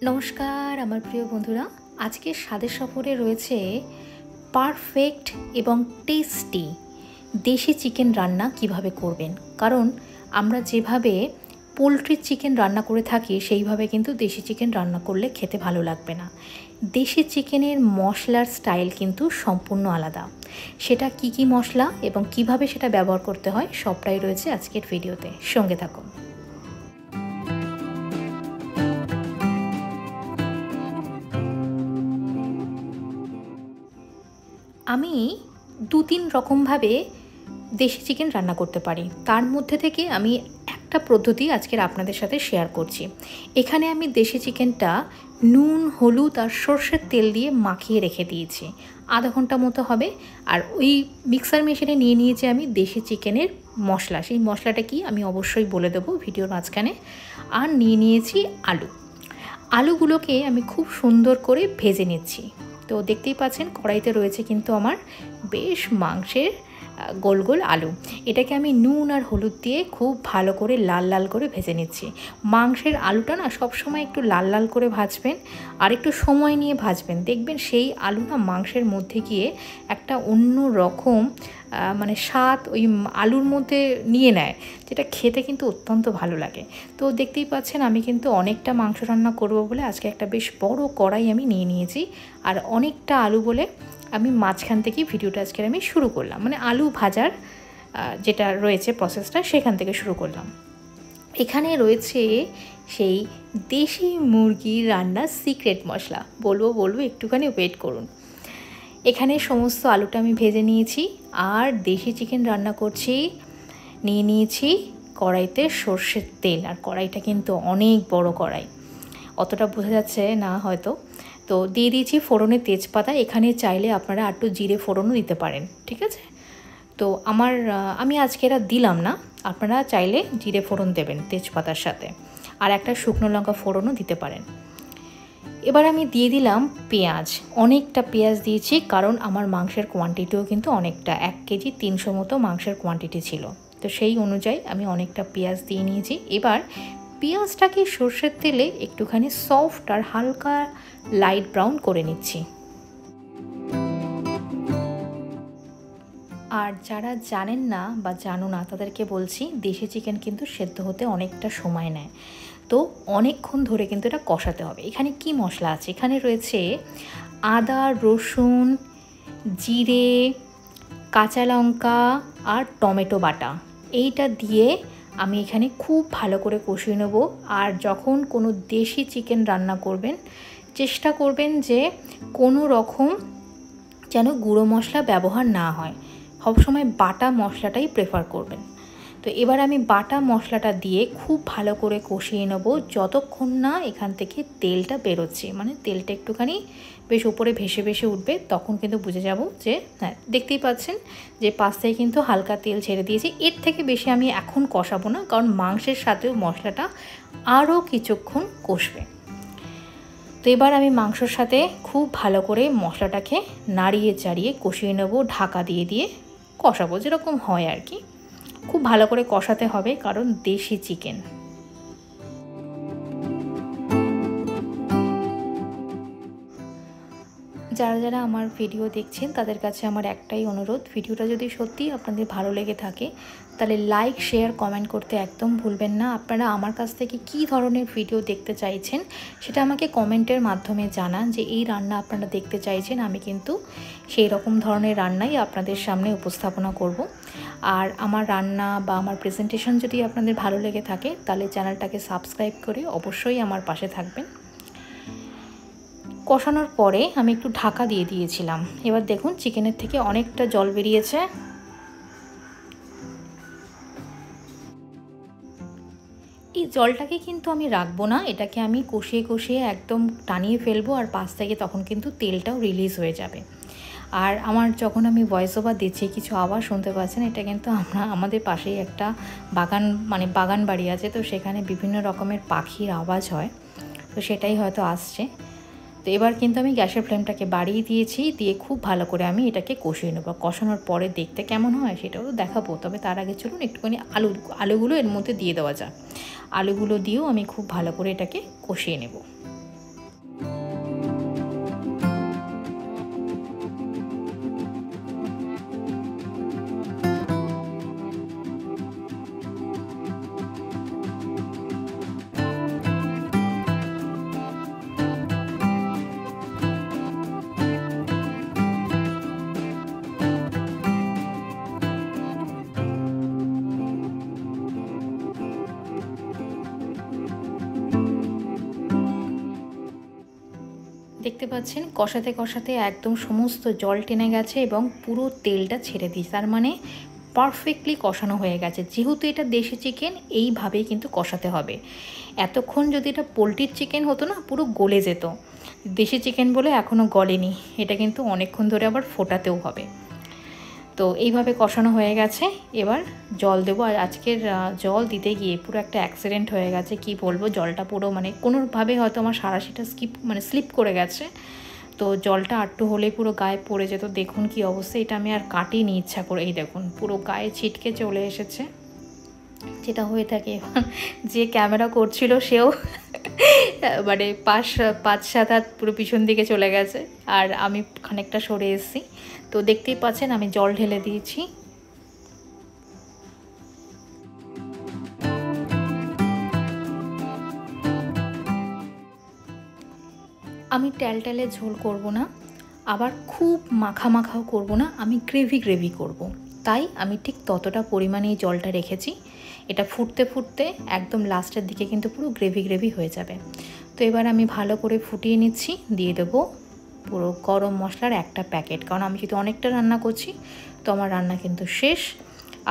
নমস্কার আমার প্রিয় বন্ধুরা, আজকে স্বাদের সফরে রয়েছে পারফেক্ট এবং টেস্টি দেশি চিকেন রান্না কিভাবে করবেন। কারণ আমরা যেভাবে পোলট্রির চিকেন রান্না করে থাকি সেইভাবে কিন্তু দেশি চিকেন রান্না করলে খেতে ভালো লাগবে না। দেশি চিকেনের মশলার স্টাইল কিন্তু সম্পূর্ণ আলাদা। সেটা কি কি মশলা এবং কিভাবে সেটা ব্যবহার করতে হয় সবটাই রয়েছে আজকের ভিডিওতে, সঙ্গে থাকুন। আমি 2-3 রকমভাবে দেশি চিকেন রান্না করতে পারি। তার মধ্যে থেকে আমি একটা পদ্ধতি আজকের আপনাদের সাথে শেয়ার করছি। এখানে আমি দেশি চিকেনটা নুন, হলুদ আর সর্ষের তেল দিয়ে মাখিয়ে রেখে দিয়েছি। আধা ঘন্টা মতো হবে। আর ওই মিক্সার মেশিনে নিয়ে নিয়েছি আমি দেশি চিকেনের মশলা। সেই মশলাটা কি আমি অবশ্যই বলে দেবো ভিডিওর মাঝখানে। আর নিয়ে নিয়েছি আলুগুলোকে আমি খুব সুন্দর করে ভেজে নিচ্ছি। তো দেখতেই পাচ্ছেন কড়াইতে রয়েছে কিন্তু আমার বেশ মাংসের গোল গোল আলু। এটাকে আমি নুন আর হলুদ দিয়ে খুব ভালো করে লাল লাল করে ভেজে নিচ্ছি। মাংসের আলুটা না সবসময় একটু লাল লাল করে ভাজবেন আর একটু সময় নিয়ে ভাজবেন। দেখবেন সেই আলু না মাংসের মধ্যে গিয়ে একটা অন্য রকম স্বাদ ওই আলুর মধ্যে নিয়ে নেয়, যেটা খেতে কিন্তু অত্যন্ত ভালো লাগে। তো দেখতেই পাচ্ছেন আমি কিন্তু অনেকটা মাংস রান্না করব বলে আজকে একটা বেশ বড় কড়াই আমি নিয়ে নিয়েছি। আর অনেকটা আলু বলে আমি মাঝখান থেকেই ভিডিওটা আজকে আমি শুরু করলাম, আলু ভাজার যেটা রয়েছে প্রসেসটা সেখান থেকে শুরু করলাম। এখানে রয়েছে সেই দেশি মুরগির রান্নার সিক্রেট মশলা, বলবো একটুখানি ওয়েট করুন। এখানে সমস্ত আলুটা আমি ভেজে নিয়েছি আর দেশি চিকেন রান্না করছি। নিয়ে নিয়েছি কড়াইতে সর্ষের তেল, আর কড়াইটা কিন্তু অনেক বড় কড়াই, অতটা বোঝা যাচ্ছে না হয়তো। তো দিয়ে দিয়েছি ফোড়নে তেজপাতা। এখানে চাইলে আপনারা একটু জিরে ফোড়নও দিতে পারেন, ঠিক আছে। তো আমি আজকে এটা দিলাম না, আপনারা চাইলে জিরে ফোড়ন দেবেন তেজপাতার সাথে, আর একটা শুকনো লঙ্কা ফোড়নও দিতে পারেন। এবার আমি দিয়ে দিলাম পেঁয়াজ। অনেকটা পেঁয়াজ দিয়েছি কারণ আমার মাংসের কোয়ান্টিটিও কিন্তু অনেকটা, 1 কেজি 300 মতো মাংসের কোয়ান্টিটি ছিল। তো সেই অনুযায়ী আমি অনেকটা পেঁয়াজ দিয়ে নিয়েছি। এবার পেঁয়াজটাকে সর্ষের তেলে একটুখানি সফট আর হালকা লাইট ব্রাউন করে নিচ্ছি। আর যারা জানেন না বা জানো না তাদেরকে বলছি, দেশি চিকেন কিন্তু সেদ্ধ হতে অনেকটা সময় নেয়। তো অনেকক্ষণ ধরে কিন্তু এটা কষাতে হবে। এখানে কি মশলা আছে? এখানে রয়েছে আদা, রসুন, জিরে, কাঁচা লঙ্কা আর টমেটো বাটা। এইটা দিয়ে আমি এখানে খুব ভালো করে কষিয়ে নেব। আর যখন কোনো দেশি চিকেন রান্না করবেন চেষ্টা করবেন যে কোনো রকম যেন গুঁড়ো মশলা ব্যবহার না হয়, সবসময় বাটা মশলাটাই প্রেফার করবেন। তো এবার আমি বাটা মশলাটা দিয়ে খুব ভালো করে কষিয়ে নেব যতক্ষণ না এখান থেকে তেলটা বেরোচ্ছে, তেলটা একটুখানি বেশ উপরে ভেসে ভেসে উঠবে, তখন কিন্তু বুঝে যাব যে হ্যাঁ, দেখতেই পাচ্ছেন যে পাশ থেকে কিন্তু হালকা তেল ছেড়ে দিয়েছি। এর থেকে বেশি আমি এখন কষাবো না, কারণ মাংসের সাথেও মশলাটা আরও কিছুক্ষণ কষবে। তো এবার আমি মাংসর সাথে খুব ভালো করে মশলাটাকে নাড়িয়ে চাড়িয়ে কষিয়ে নেব, ঢাকা দিয়ে দিয়ে কষাবো, যেরকম হয় আর কি। খুব ভালো করে কষাতে হবে কারণ দেশি চিকেন। যারা যারা আমার ভিডিও দেখছেন তাদের কাছে আমার একটাই অনুরোধ, ভিডিওটা যদি সত্যিই আপনাদের ভালো লেগে থাকে তাহলে লাইক, শেয়ার, কমেন্ট করতে একদম ভুলবেন না। আপনারা আমার কাছ থেকে কী ধরনের ভিডিও দেখতে চাইছেন সেটা আমাকে কমেন্টের মাধ্যমে জানান, যে এই রান্না আপনারা দেখতে চাইছেন। আমি কিন্তু সেই রকম ধরনের রান্নাই আপনাদের সামনে উপস্থাপনা করব। আর আমার রান্না বা আমার প্রেজেন্টেশন যদি আপনাদের ভালো লেগে থাকে তাহলে চ্যানেলটাকে সাবস্ক্রাইব করে অবশ্যই আমার পাশে থাকবেন। কষানোর পরে আমি একটু ঢাকা দিয়ে দিয়েছিলাম। এবার দেখুন চিকেনের থেকে অনেকটা জল বেরিয়েছে। এই জলটাকে কিন্তু আমি রাখবো না, এটাকে আমি কষিয়ে কষিয়ে একদম টানিয়ে ফেলবো, আর পাশ থেকে তখন কিন্তু তেলটাও রিলিজ হয়ে যাবে। আর আমার যখন আমি ভয়েস ওভার দিচ্ছি কিছু আওয়াজ শুনতে পাচ্ছেন, এটা কিন্তু আমাদের পাশেই একটা বাগান বাড়ি আছে, তো সেখানে বিভিন্ন রকমের পাখির আওয়াজ হয়, তো সেটাই হয়তো আসছে। তো এবার কিন্তু আমি গ্যাসের ফ্লেমটাকে বাড়িয়ে দিয়েছি, দিয়ে খুব ভালো করে আমি এটাকে কষিয়ে নেবো। কষানোর পরে দেখতে কেমন হয় সেটাও দেখাবো, তবে তার আগে চলুন একটুখানি আলুগুলো এর মধ্যে দিয়ে দেওয়া যাক। আলুগুলো দিয়েও আমি খুব ভালো করে এটাকে কষিয়ে নেব। দেখতে পাচ্ছেন কষাতে কষাতে একদম সমস্ত জল টেনে গেছে এবং পুরো তেলটা ছেড়ে দিয়েছে, তার মানে পারফেক্টলি কষানো হয়ে গেছে। যেহেতু এটা দেশি চিকেন, এইভাবেই কিন্তু কষাতে হবে। এতক্ষণ যদি এটা পোলট্রির চিকেন হতো না, পুরো গলে যেত। দেশি চিকেন বলে এখনও গলেনি, এটা কিন্তু অনেকক্ষণ ধরে আবার ফোটাতেও হবে। তো এইভাবে কষানো হয়ে গেছে, এবার জল দেবো। আর আজকের জল দিতে গিয়ে পুরো একটা অ্যাক্সিডেন্ট হয়ে গেছে, কি বলবো, জলটা পুরো মানে কোনোভাবে হয়তো আমার সাঁড়াশিটা স্লিপ করে গেছে। তো জলটা আটটু হলেই পুরো গায়ে পড়ে যেত। দেখুন কি অবস্থা, এটা আমি আর কাটিনি ইচ্ছা করে। এই দেখুন পুরো গায়ে ছিটকে চলে এসেছে, যেটা হয়ে থাকে। যে ক্যামেরা করছিল সেও মানে পাঁচ সাত হাত পুরো পিছন দিকে চলে গেছে, আর আমি খানিকটা সরে এসেছি। তো দেখতেই পাচ্ছেন আমি জল ঢেলে দিয়েছি। আমি ট্যালট্যালে ঝোল করব না, আবার খুব মাখা মাখাও করব না, আমি গ্রেভি গ্রেভি করব। তাই আমি ঠিক ততটা পরিমাণেই জলটা রেখেছি। এটা ফুটতে ফুটতে একদম লাস্টের দিকে কিন্তু পুরো গ্রেভি গ্রেভি হয়ে যাবে। তো এবার আমি ভালো করে ফুটিয়ে নিচ্ছি, দিয়ে দেবো পুরো গরম মশলার একটা প্যাকেট। কারণ আমি যদি অনেকটা রান্না করছি, তো আমার রান্না কিন্তু শেষ।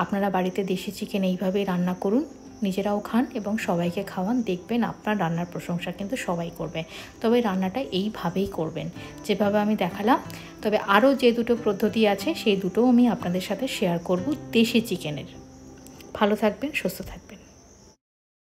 আপনারা বাড়িতে দেশি চিকেন এইভাবেই রান্না করুন, নিজেরাও খান এবং সবাইকে খাওয়ান, দেখবেন আপনার রান্নার প্রশংসা কিন্তু সবাই করবে। তবে রান্নাটা এইভাবেই করবেন যেভাবে আমি দেখালাম। তবে আরও যে দুটো পদ্ধতি আছে সেই দুটোও আমি আপনাদের সাথে শেয়ার করব দেশি চিকেনের। ভালো থাকবেন, সুস্থ থাকবেন।